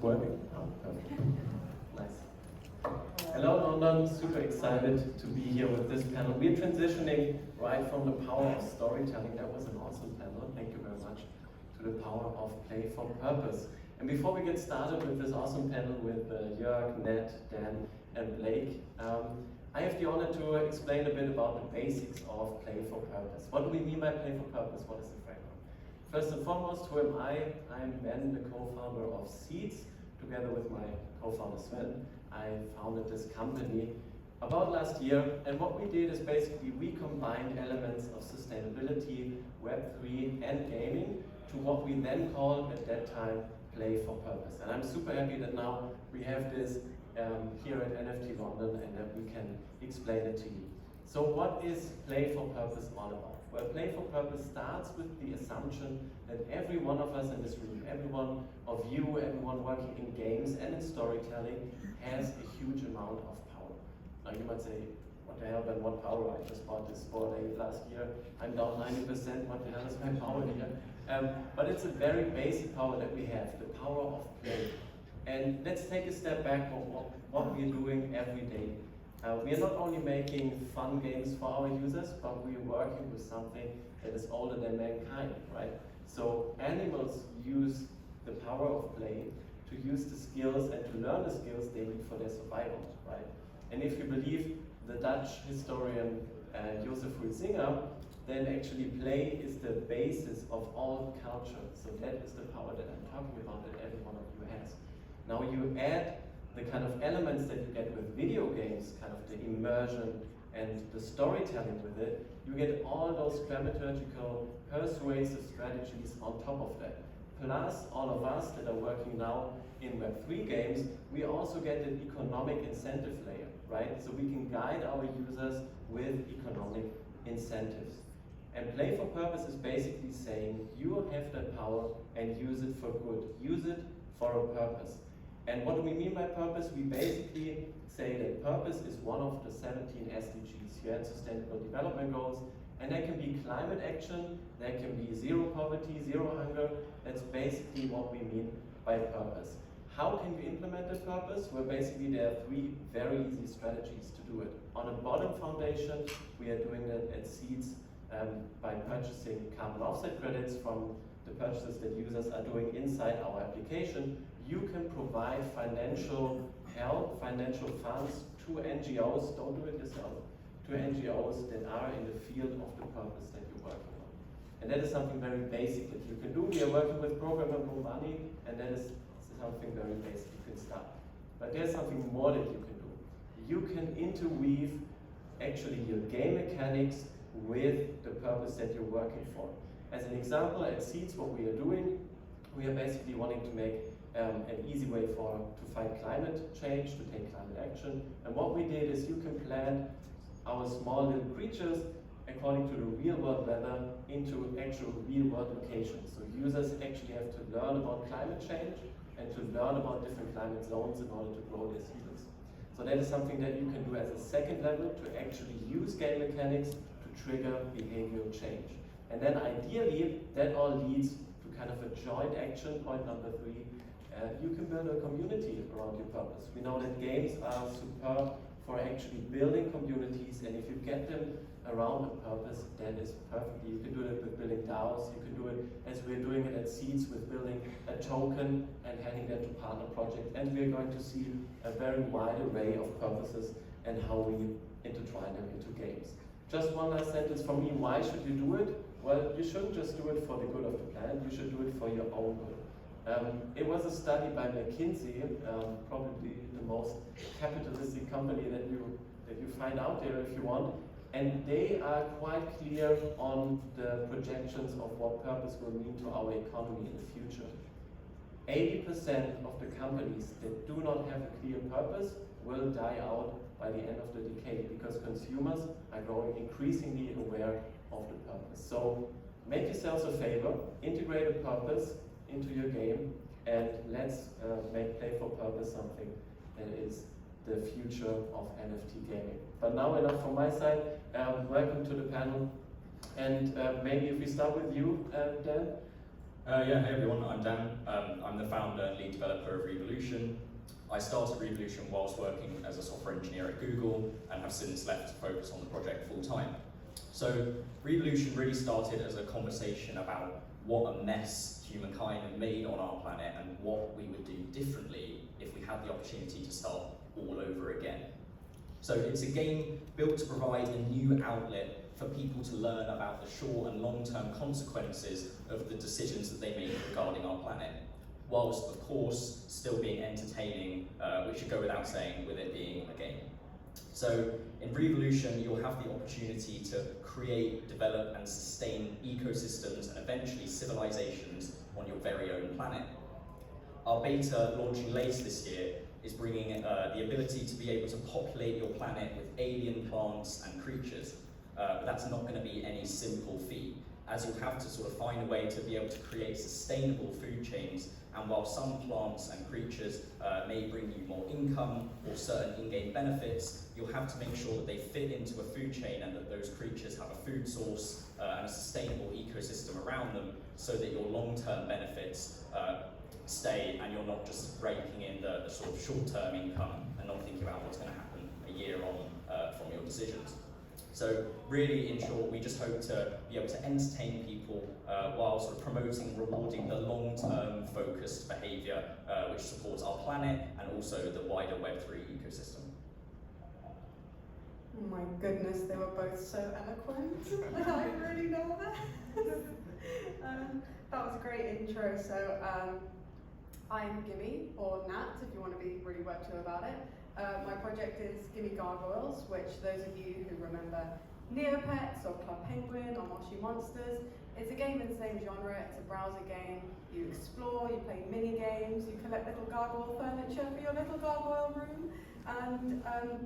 working. Oh, perfect. Nice. Hello London, super excited to be here with this panel. We're transitioning right from the power of storytelling. That was an awesome panel. Thank you very much. To the power of play for purpose. And before we get started with this awesome panel with Joerg, Nat, Dan, and Blake, I have the honor to explain a bit about the basics of play for purpose. What do we mean by play for purpose? What is the framework? First and foremost, who am I? I'm Ben, the co-founder of Zeedz. Together with my co-founder Sven, I founded this company about last year, and what we did is basically we combined elements of sustainability, Web3 and gaming to what we then called at that time play for purpose. And I'm super happy that now we have this here at NFT London and that we can explain it to you. So what is play for purpose all about? Well, play for purpose starts with the assumption that every one of us in this room, every one of you, everyone working in games and in storytelling has a huge amount of power. Now you might say, what the hell, Ben, what power? I just bought this board last year. I'm down 90%, what the hell is my power here? But it's a very basic power that we have, the power of play. And let's take a step back on what we're doing every day. We are not only making fun games for our users, but we are working with something that is older than mankind, right? So animals use the power of play to use the skills and to learn the skills they need for their survival, right? And if you believe the Dutch historian Joseph Singer, then actually play is the basis of all culture. So that is the power that I'm talking about that every one of you has. Now you add the kind of elements that you get with video games, kind of the immersion and the storytelling with it, you get all those dramaturgical, persuasive strategies on top of that. Plus, all of us that are working now in Web3 games, we also get an economic incentive layer, right? So we can guide our users with economic incentives. And play for purpose is basically saying you have that power and use it for good. Use it for a purpose. And what do we mean by purpose? We basically say that purpose is one of the 17 SDGs, UN Sustainable Development Goals, and that can be climate action, that can be zero poverty, zero hunger. That's basically what we mean by purpose. How can you implement that purpose? Well, basically there are three very easy strategies to do it. On a bottom foundation, we are doing that at Zeedz by purchasing carbon offset credits from the purchases that users are doing inside our application. You can provide financial help, financial funds to NGOs, don't do it yourself, to NGOs that are in the field of the purpose that you're working on. And that is something very basic that you can do. We are working with programmable money, and that is something very basic you can start. But there's something more that you can do. You can interweave actually your game mechanics with the purpose that you're working for. As an example, at Zeedz, what we are doing, we are basically wanting to make an easy way to fight climate change, to take climate action. And what we did is you can plan our small little creatures according to the real world weather into actual real world locations. So users actually have to learn about climate change and to learn about different climate zones in order to grow their seedlings. So that is something that you can do as a second level to actually use game mechanics to trigger behavioral change. And then ideally, that all leads to kind of a joint action, point number 3. You can build a community around your purpose. We know that games are superb for actually building communities, and if you get them around a purpose, that is perfectly. You can do it with building DAOs, you can do it as we're doing it at Zeedz with building a token and handing that to partner projects, and we're going to see a very wide array of purposes and how we intertwine them into games. Just one last sentence from me, why should you do it? Well, you shouldn't just do it for the good of the planet, you should do it for your own good. It was a study by McKinsey, probably the most capitalistic company that you find out there if you want, and they are quite clear on the projections of what purpose will mean to our economy in the future. 80% of the companies that do not have a clear purpose will die out by the end of the decade because consumers are growing increasingly aware of the purpose. So make yourselves a favor, integrate a purpose into your game, and let's make play for purpose something that is the future of NFT gaming. But now enough from my side. Welcome to the panel, and maybe if we start with you, Dan, Yeah, hey everyone, I'm Dan. I'm the founder and lead developer of Revolution. I started Revolution whilst working as a software engineer at Google and have since left to focus on the project full time. So Revolution really started as a conversation about what a mess humankind had made on our planet and what we would do differently if we had the opportunity to start all over again. So it's a game built to provide a new outlet for people to learn about the short and long-term consequences of the decisions that they make regarding our planet, whilst of course still being entertaining, which should go without saying with it being a game. So in Revolution, you'll have the opportunity to create, develop and sustain ecosystems and eventually civilizations on your very own planet. Our beta, launching later this year, is bringing the ability to be able to populate your planet with alien plants and creatures. But that's not going to be any simple feat, as you'll have to sort of find a way to be able to create sustainable food chains. And while some plants and creatures may bring you more income or certain in-game benefits, you'll have to make sure that they fit into a food chain and that those creatures have a food source and a sustainable ecosystem around them, so that your long-term benefits stay and you're not just raking in the sort of short-term income and not thinking about what's going to happen a year on from your decisions. So really, in short, we just hope to be able to entertain people while sort of promoting and rewarding the long-term focused behaviour which supports our planet and also the wider Web3 ecosystem. Oh my goodness, they were both so eloquent. I'm really nervous. That was a great intro. So I'm Gimme, or Nat, if you want to be really Web2 about it. My project is Gimme Gargoyles, which those of you who remember Neopets or Club Penguin or Moshi Monsters, it's a game in the same genre. It's a browser game. You explore, you play mini games, you collect little gargoyle furniture for your little gargoyle room. And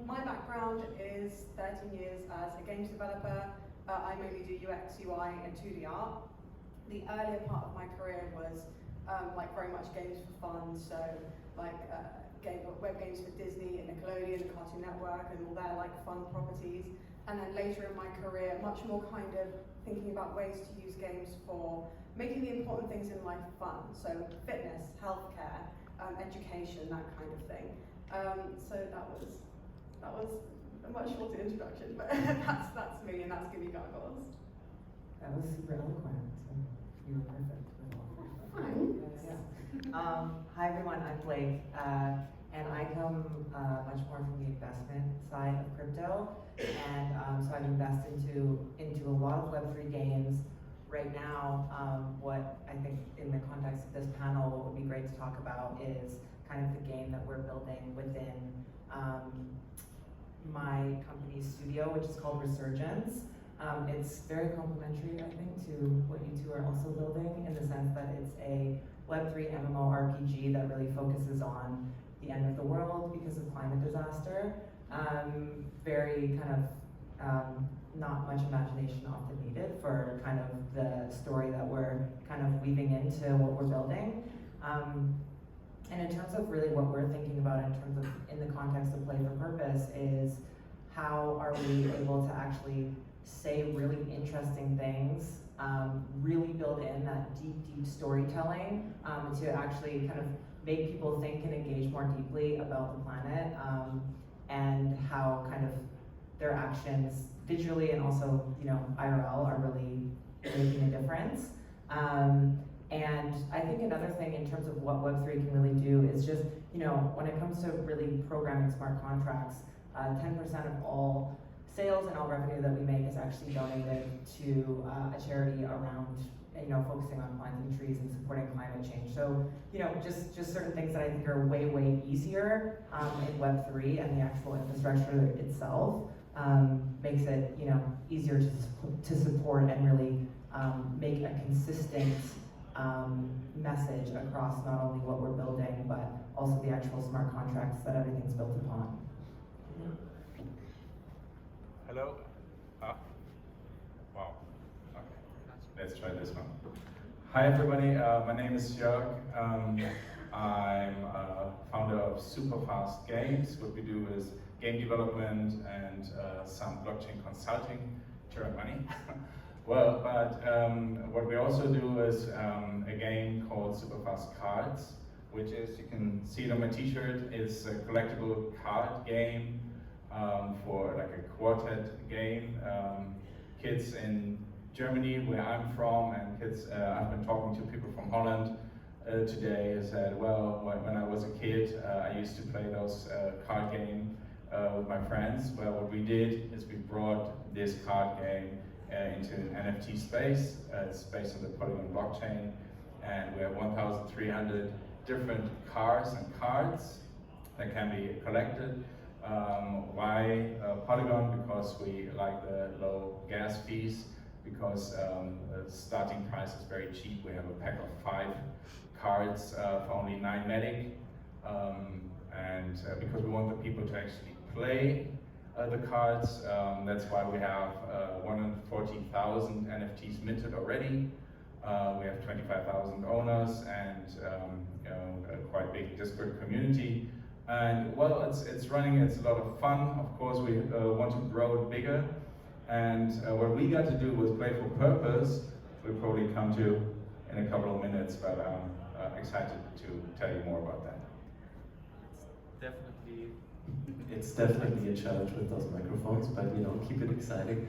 my background is 13 years as a games developer. I mainly do UX, UI, and 2D art. The earlier part of my career was like very much games for fun, so like web games for Disney and Nickelodeon and Cartoon Network and all their like fun properties. And then later in my career, much more kind of thinking about ways to use games for making the important things in life fun. So fitness, healthcare, education, that kind of thing. So that was a much shorter introduction, but that's me and that's Gimme Gargoyles. That was super eloquent. You were perfect. Thanks. Yeah. Hi everyone, I'm Blake, and I come much more from the investment side of crypto, and so I've invested into a lot of Web3 games. Right now, what I think in the context of this panel, what would be great to talk about is kind of the game that we're building within my company's studio, which is called Resurgence. It's very complementary, I think, to what you two are also building, in the sense that it's a Web3 MMORPG that really focuses on the end of the world because of climate disaster. Very kind of not much imagination often needed for kind of the story that we're kind of weaving into what we're building. And in terms of really what we're thinking about in terms of in the context of play for purpose is how are we able to actually say really interesting things, really build in that deep storytelling to actually kind of make people think and engage more deeply about the planet and how kind of their actions digitally and also, you know, IRL are really making a difference. And I think another thing in terms of what Web3 can really do is just, you know, when it comes to really programming smart contracts, 10% of all sales and all revenue that we make is actually donated to a charity around, you know, focusing on planting trees and supporting climate change. So, you know, just certain things that I think are way easier in Web3 and the actual infrastructure itself makes it, you know, easier to support and really make a consistent message across not only what we're building, but also the actual smart contracts that everything's built upon. Hello. Wow. Okay. Let's try this one. Hi everybody. My name is Joerg. I'm founder of Superfast Games. What we do is game development and some blockchain consulting, German money. Well, but what we also do is a game called Superfast Cards, which is, you can see it on my t-shirt, it's a collectible card game for like a quartet game. Kids in Germany, where I'm from, and kids, I've been talking to people from Holland today, said, well, when I was a kid, I used to play those card game with my friends. Well, what we did is we brought this card game into an NFT space. It's based on the Polygon blockchain, and we have 1,300 different cars and cards that can be collected. Why Polygon? Because we like the low gas fees, because the starting price is very cheap. We have a pack of 5 cards for only 9 Matic, and because we want the people to actually play the cards, that's why we have 140,000 NFTs minted already. We have 25,000 owners and a quite big Discord community. And well, it's running, it's a lot of fun. Of course, we want to grow it bigger. And what we got to do was play for purpose. We'll probably come to in a couple of minutes, but I'm excited to tell you more about that. It's definitely a challenge with those microphones, but you know, keep it exciting.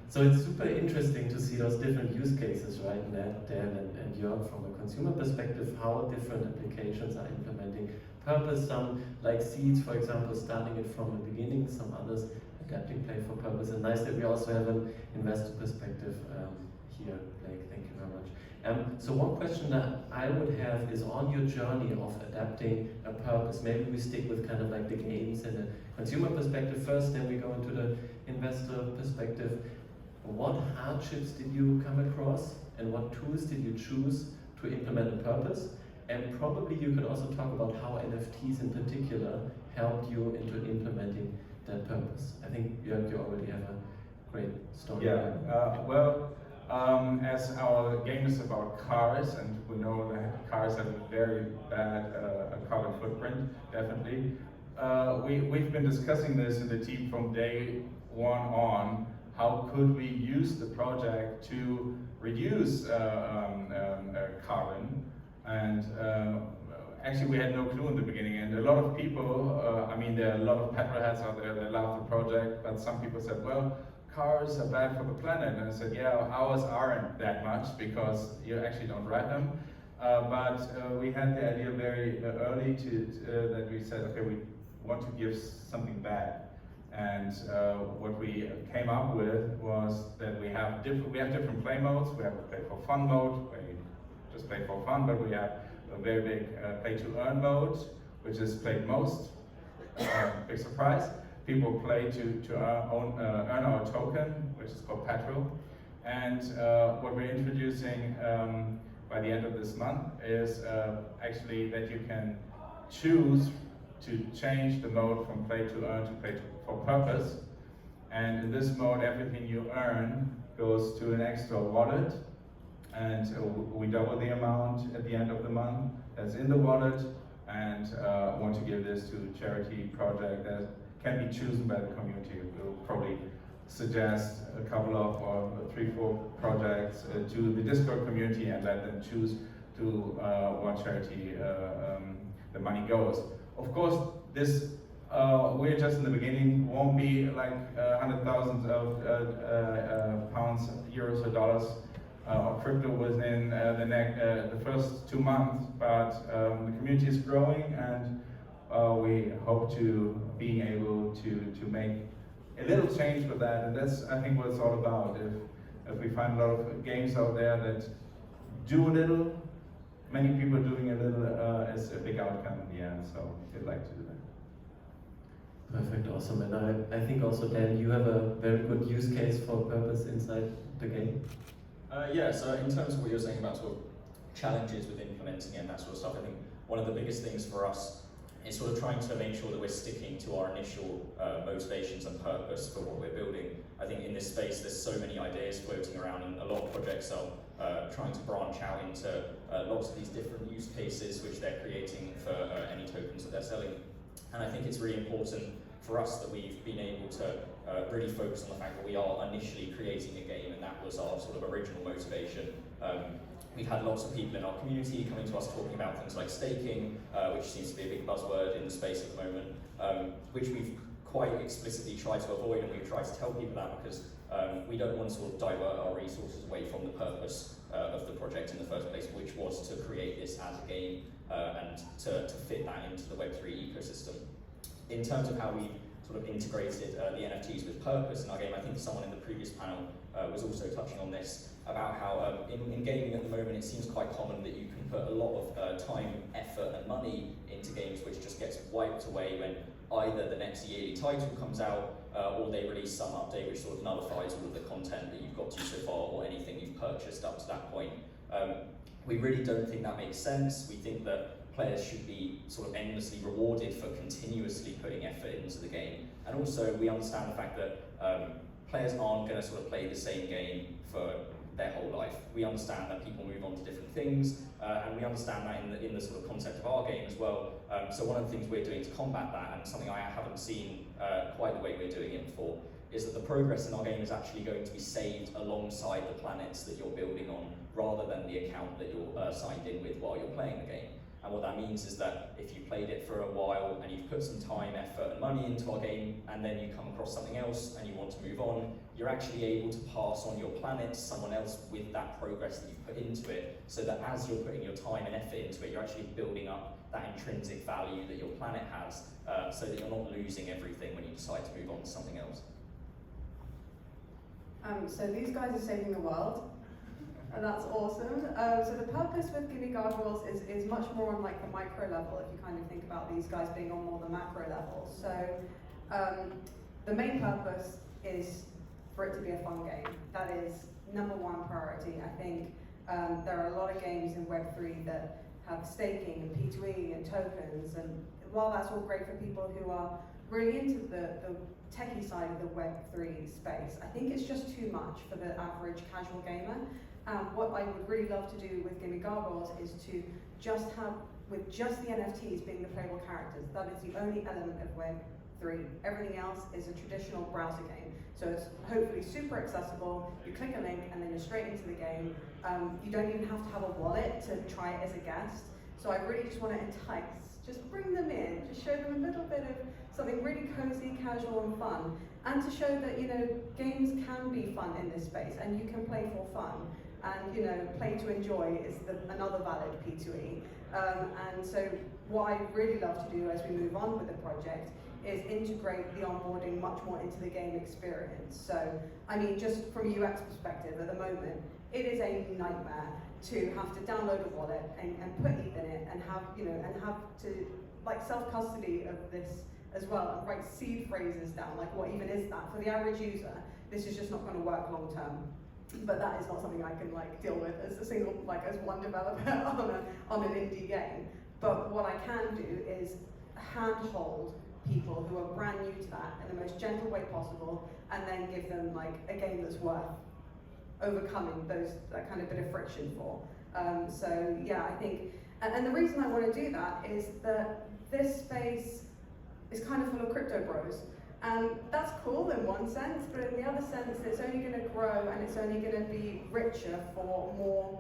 So it's super interesting to see those different use cases, right? Nat, Dan, and Jörg, from a consumer perspective, how different applications are implementing purpose. Some, like Zeedz, for example, starting it from the beginning, some others adapting play for purpose. And nice that we also have an investor perspective here, Blake. Thank you very much. So one question that I would have is on your journey of adapting a purpose. Maybe we stick with kind of like the games and the consumer perspective first, then we go into the investor perspective. What hardships did you come across, and what tools did you choose to implement a purpose? And probably you could also talk about how NFTs in particular helped you into implementing that purpose. I think you already have a great story. Yeah, as our game is about cars, and we know that cars have a very bad carbon footprint, definitely. We've been discussing this in the team from day one on. How could we use the project to reduce carbon? And actually, we had no clue in the beginning. And a lot of people, I mean, there are a lot of petrolheads out there that love the project, but some people said, well, cars are bad for the planet. And I said, yeah, ours aren't that much because you actually don't ride them. But we had the idea very early that we said, okay, we want to give something back. And what we came up with was that we have different play modes. We have a play for fun mode, where you just play for fun, but we have a very big play to earn mode, which is played most. Big surprise. People play to earn our token, which is called Petrol. And what we're introducing by the end of this month is actually that you can choose to change the mode from play to earn to play for purpose. And in this mode, everything you earn goes to an extra wallet, and we double the amount at the end of the month that's in the wallet, and want to give this to a charity project that can be chosen by the community. We'll probably suggest a couple of, or 3-4 projects to the Discord community and let them choose to what charity the money goes. Of course, this we're just in the beginning. Won't be like hundreds of thousands of pounds, euros, or dollars of crypto within the first 2 months. But the community is growing, and we hope to being able to make a little change with that. And that's, I think, what it's all about. If we find a lot of games out there that do a little, many people doing a little is a big outcome in the end, so we'd like to do that. Perfect, awesome. And I think also, Dan, you have a very good use case for purpose inside the game. Yeah, so in terms of what you're saying about sort of challenges with implementing it and that sort of stuff, I think one of the biggest things for us is sort of trying to make sure that we're sticking to our initial motivations and purpose for what we're building. I think in this space there's so many ideas floating around, and a lot of projects are trying to branch out into lots of these different use cases which they're creating for any tokens that they're selling. And I think it's really important for us that we've been able to really focus on the fact that we are initially creating a game, and that was our sort of original motivation. We've had lots of people in our community coming to us talking about things like staking, which seems to be a big buzzword in the space at the moment, which we've quite explicitly tried to avoid, and we've tried to tell people that because we don't want to sort of divert our resources away from the purpose of the project in the first place, which was to create this as a game and to fit that into the Web3 ecosystem. In terms of how we sort of integrated the NFTs with purpose in our game, I think someone in the previous panel was also touching on this, about how in gaming at the moment it seems quite common that you can put a lot of time, effort and money into games which just gets wiped away when either the next yearly title comes out or they release some update which sort of nullifies all of the content that you've got to so far or anything you've purchased up to that point. We really don't think that makes sense. We think that players should be sort of endlessly rewarded for continuously putting effort into the game. And also we understand the fact that players aren't going to sort of play the same game for their whole life. We understand that people move on to different things, and we understand that in the sort of concept of our game as well. So one of the things we're doing to combat that, and something I haven't seen quite the way we're doing it before, is that the progress in our game is actually going to be saved alongside the planets that you're building on, rather than the account that you're signed in with while you're playing the game. And what that means is that if you played it for a while and you've put some time, effort and money into our game, and then you come across something else and you want to move on, you're actually able to pass on your planet to someone else with that progress that you've put into it, so that as you're putting your time and effort into it, you're actually building up that intrinsic value that your planet has, so that you're not losing everything when you decide to move on to something else. So these guys are saving the world. And that's awesome. So the purpose with Gimme Gargoyles is much more on like the micro level, if you kind of think about these guys being on more the macro level. So the main purpose is for it to be a fun game. That is #1 priority. I think there are a lot of games in Web3 that have staking and P2E and tokens, and while that's all great for people who are really into the techie side of the Web3 space, I think it's just too much for the average casual gamer. What I would really love to do with Gimme Gargoyles is to just have, with just the NFTs being the playable characters, that is the only element of Web3. Everything else is a traditional browser game. So it's hopefully super accessible, you click a link and then you're straight into the game. You don't even have to have a wallet to try it as a guest. So I really just want to entice, just bring them in, just show them a little bit of something really cozy, casual and fun. And to show that, you know, games can be fun in this space and you can play for fun. And, you know, play to enjoy is another valid P2E. And so what I'd really love to do as we move on with the project is integrate the onboarding much more into the game experience. So, I mean, just from a UX perspective at the moment, it is a nightmare to have to download a wallet and put ETH in it and have, you know, and have to, like, self-custody of this as well, and write seed phrases down, like what even is that? For the average user, this is just not going to work long term. But that is not something I can like deal with as a single, like as one developer on an indie game. But what I can do is handhold people who are brand new to that in the most gentle way possible, and then give them like a game that's worth overcoming that kind of bit of friction for. So yeah, I think, and the reason I want to do that is that this space is kind of full of crypto bros. And that's cool in one sense, but in the other sense, it's only going to grow and it's only going to be richer for more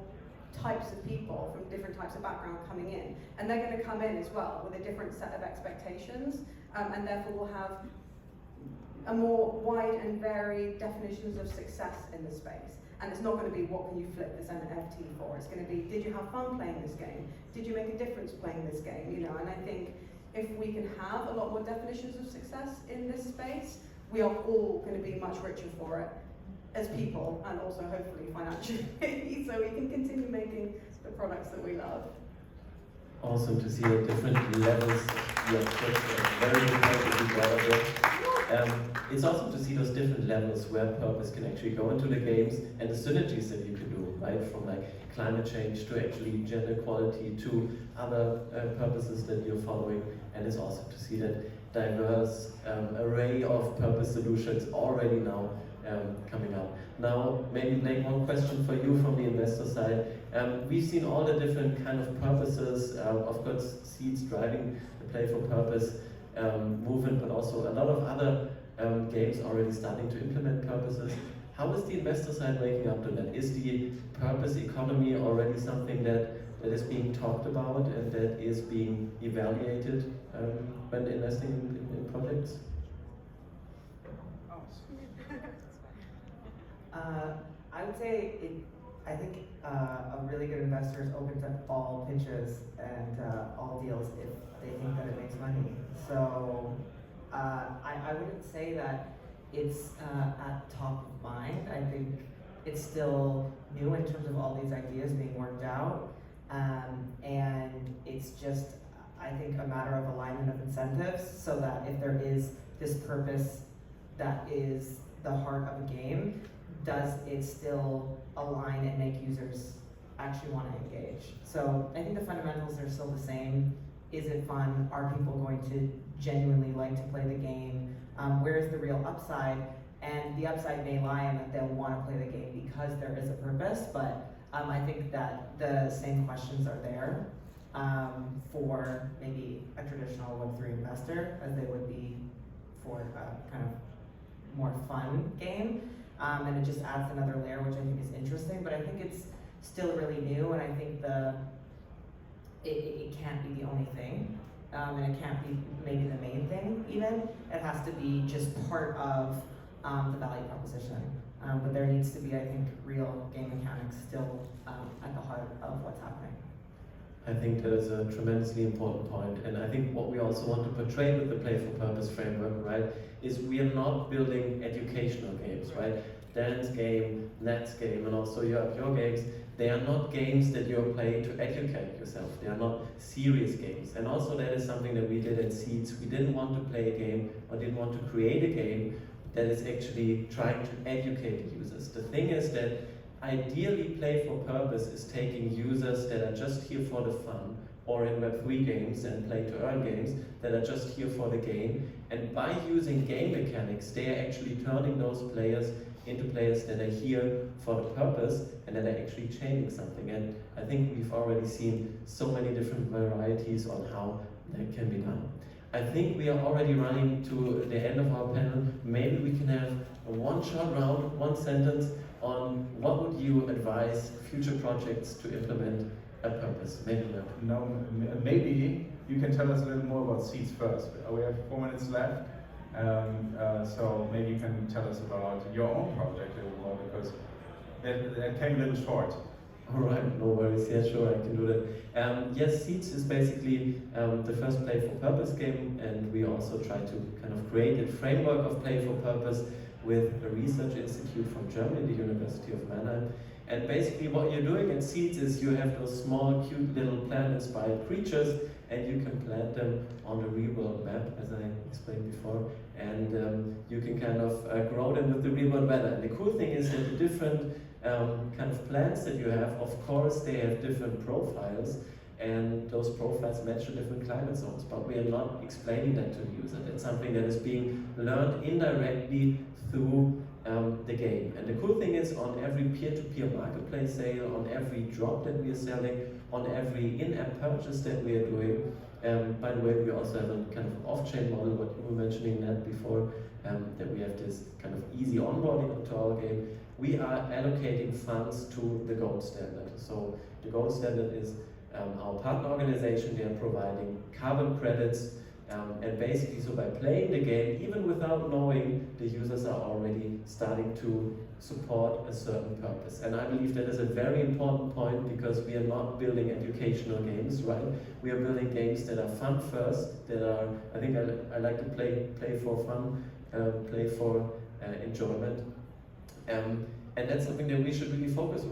types of people from different types of background coming in. And they're going to come in as well with a different set of expectations, and therefore will have a more wide and varied definitions of success in the space. And it's not going to be what can you flip this NFT for. It's going to be, did you have fun playing this game? Did you make a difference playing this game? You know, and I think if we can have a lot more definitions of success in this space, we are all going to be much richer for it as people, and also hopefully financially, so we can continue making the products that we love. Awesome to see the different levels you have put. Very good point that you brought up. It's awesome to see those different levels where purpose can actually go into the games and the synergies that you can do, right? From like climate change to actually gender equality to other purposes that you're following. And it's awesome to see that diverse array of purpose solutions already now coming up. Now, maybe Blake, one question for you from the investor side. We've seen all the different kind of purposes, of course, Zeedz driving the play for purpose. movement, but also a lot of other games already starting to implement purposes. How is the investor side waking up to that? Is the purpose economy already something that is being talked about and that is being evaluated when investing in projects? I would say I think a really good investor is open to all pitches and all deals if they think that it makes money. So I wouldn't say that it's at top of mind. I think it's still new in terms of all these ideas being worked out. And it's just, I think, a matter of alignment of incentives so that if there is this purpose that is the heart of a game, does it still align and make users actually want to engage? So I think the fundamentals are still the same. Is it fun? Are people going to genuinely like to play the game? Where is the real upside? And the upside may lie in that they'll want to play the game because there is a purpose, but I think that the same questions are there for maybe a traditional Web3 investor as they would be for a kind of more fun game. And it just adds another layer, which I think is interesting, but I think it's still really new, and I think it can't be the only thing, and it can't be maybe the main thing even. It has to be just part of the value proposition. But there needs to be, I think, real game mechanics still at the heart of what's happening. I think that is a tremendously important point, and I think what we also want to portray with the Play for Purpose framework, right, is we are not building educational games, right? Dan's game, Nat's game, and also your games, they are not games that you're playing to educate yourself. They are not serious games. And also that is something that we did at Zeedz. We didn't want to play a game or didn't want to create a game that is actually trying to educate the users. The thing is that ideally Play for Purpose is taking users that are just here for the fun, or in Web3 games and Play to Earn games that are just here for the game, and by using game mechanics they are actually turning those players into players that are here for the purpose and that are actually changing something. And I think we've already seen so many different varieties on how that can be done. I think we are already running to the end of our panel. Maybe we can have a one short round, one sentence on what would you advise future projects to implement a purpose? Maybe not. No, maybe you can tell us a little more about Zeedz first. We have 4 minutes left. So maybe you can tell us about your own project a little more, because that came a little short. All right, no worries. Yeah, sure, I can do that. Yes, Zeedz is basically the first Play for Purpose game, and we also try to kind of create a framework of Play for Purpose with a research institute from Germany, the University of Mannheim. And basically what you're doing at Zeedz is you have those small, cute little plant-inspired creatures, and you can plant them on the real-world map, as I explained before, and you can kind of grow them with the real-world weather. And the cool thing is that the different kind of plants that you have, of course, they have different profiles, and those profiles match the different climate zones, but we are not explaining that to the user. That's something that is being learned indirectly through the game. And the cool thing is, on every peer-to-peer marketplace sale, on every drop that we are selling, on every in-app purchase that we are doing, by the way, we also have a kind of off-chain model, what you were mentioning, Nat, before, that we have this kind of easy onboarding into our game. We are allocating funds to the gold standard. So the gold standard is our partner organization. They are providing carbon credits, and basically, so by playing the game, even without knowing, the users are already starting to support a certain purpose. And I believe that is a very important point, because we are not building educational games, right? We are building games that are fun first, that are, I think I like to play for fun, play for enjoyment. And that's something that we should really focus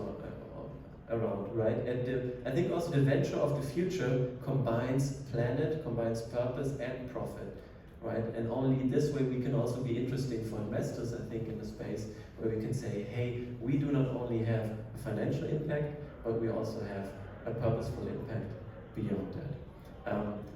around, right? And I think also the venture of the future combines planet, combines purpose and profit, right? And only this way we can also be interesting for investors, I think, in the space, where we can say, hey, we do not only have a financial impact, but we also have a purposeful impact beyond that.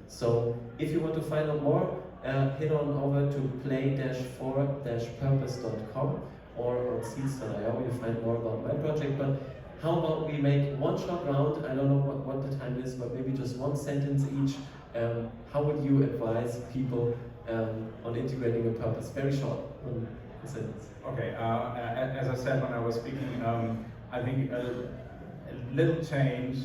So if you want to find out more, head on over to play-for-purpose.com or on Zeedz.io. You'll find more about my project. But how about we make one short round? I don't know what the time is, but maybe just one sentence each. How would you advise people on integrating a purpose? Very short, one sentence. Okay, as I said when I was speaking, I think a little change,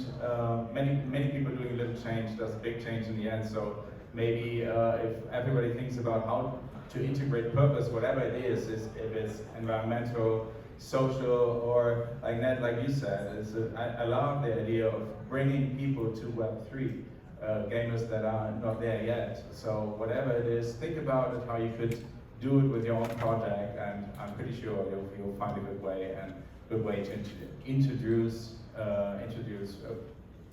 many people doing a little change does a big change in the end. So maybe if everybody thinks about how to integrate purpose, whatever it is if it's environmental, social, or like Nat, like you said, I love the idea of bringing people to Web3, gamers that are not there yet. So whatever it is, think about it, how you could do it with your own project, and I'm pretty sure you'll find a good way to introduce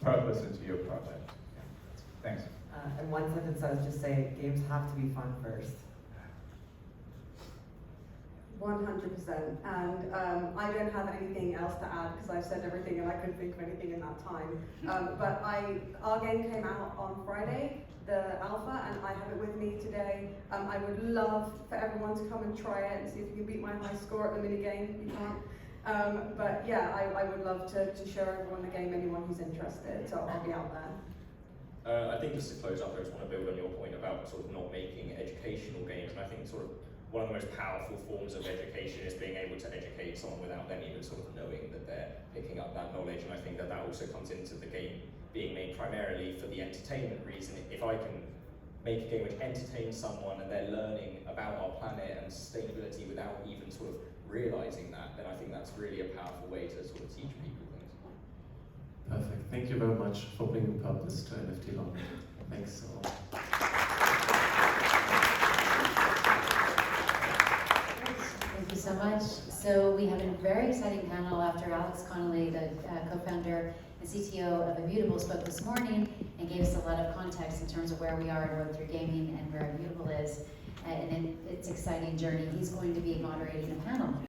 purpose into your project. Thanks. And one sentence I would just say, games have to be fun first. 100%. And I don't have anything else to add because I've said everything and I couldn't think of anything in that time. But our game came out on Friday, the alpha, and I have it with me today. I would love for everyone to come and try it and see if you can beat my high score at the mini game. You can't. But yeah, I would love to show everyone the game, anyone who's interested. So I'll be out there. I think just to close up, I just want to build on your point about sort of not making educational games, and I think sort of one of the most powerful forms of education is being able to educate someone without them even sort of knowing that they're picking up that knowledge, and I think that also comes into the game being made primarily for the entertainment reason. If I can make a game which entertains someone and they're learning about our planet and sustainability without even sort of realising that, then I think that's really a powerful way to sort of teach people things. Perfect. Thank you very much for bringing purpose to NFT London. Thanks all. Thank you so much. So we have a very exciting panel after Alex Connolly, the co-founder and CTO of Immutable, spoke this morning and gave us a lot of context in terms of where we are in Web3 gaming and where Immutable is and its exciting journey. He's going to be moderating a panel.